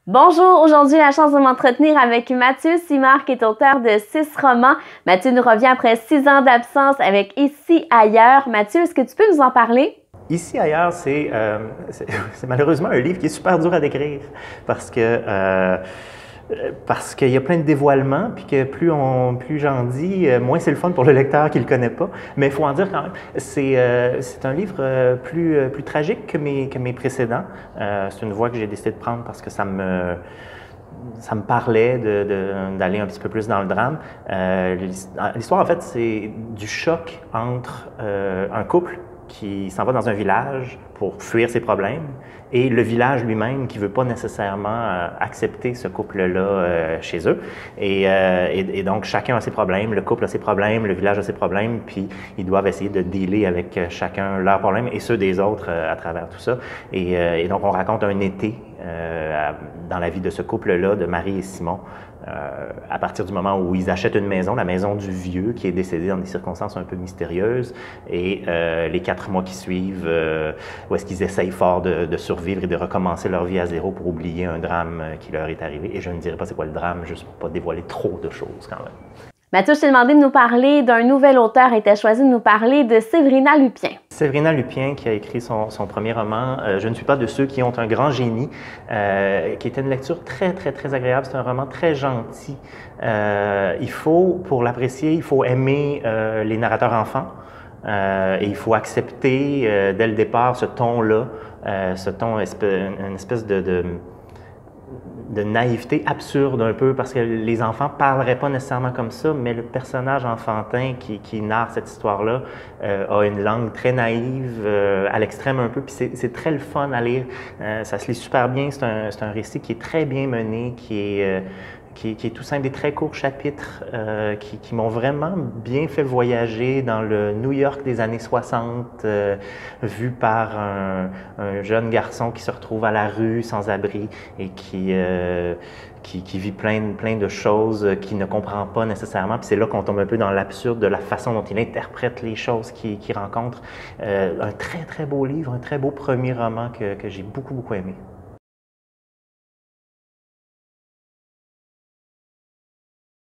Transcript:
Bonjour, aujourd'hui la chance de m'entretenir avec Mathieu Simard qui est auteur de 6 romans. Mathieu nous revient après 6 ans d'absence avec Ici ailleurs. Mathieu, est-ce que tu peux nous en parler? Ici ailleurs, c'est malheureusement un livre qui est super dur à décrire parce qu'il y a plein de dévoilements, puis que plus j'en dis, moins c'est le fun pour le lecteur qui ne le connaît pas. Mais il faut en dire quand même, c'est un livre plus tragique que mes précédents. C'est une voie que j'ai décidé de prendre parce que ça me parlait d'aller un petit peu plus dans le drame. L'histoire, en fait, c'est du choc entre un couple qui s'en va dans un village pour fuir ses problèmes et le village lui-même qui ne veut pas nécessairement accepter ce couple-là chez eux. Et donc, chacun a ses problèmes, le couple a ses problèmes, le village a ses problèmes, puis ils doivent essayer de dealer avec chacun leurs problèmes et ceux des autres à travers tout ça. Et donc, on raconte un été dans la vie de ce couple-là, de Marie et Simon, à partir du moment où ils achètent une maison, la maison du vieux qui est décédé dans des circonstances un peu mystérieuses, et les 4 mois qui suivent, où est-ce qu'ils essayent fort de survivre et de recommencer leur vie à zéro pour oublier un drame qui leur est arrivé. Et je ne dirai pas c'est quoi le drame, juste pour ne pas dévoiler trop de choses quand même. Mathieu, je t'ai demandé de nous parler d'un nouvel auteur et tu as choisi de nous parler de Séverina Lupien. Séverina Lupien qui a écrit son premier roman, Je ne suis pas de ceux qui ont un grand génie, qui était une lecture très, très, très agréable. C'est un roman très gentil. Pour l'apprécier, il faut aimer les narrateurs enfants. Et il faut accepter dès le départ ce ton-là, une espèce de naïveté absurde un peu, parce que les enfants ne parleraient pas nécessairement comme ça, mais le personnage enfantin qui narre cette histoire-là a une langue très naïve, à l'extrême un peu, puis c'est très le fun à lire. Ça se lit super bien, c'est un récit qui est très bien mené, qui est tout simple, des très courts chapitres qui m'ont vraiment bien fait voyager dans le New York des années 60, vu par un jeune garçon qui se retrouve à la rue sans abri et qui vit plein de choses qu'il ne comprend pas nécessairement. Puis c'est là qu'on tombe un peu dans l'absurde de la façon dont il interprète les choses qu'il rencontre. Un très, très beau livre, un très beau premier roman que j'ai beaucoup, beaucoup aimé.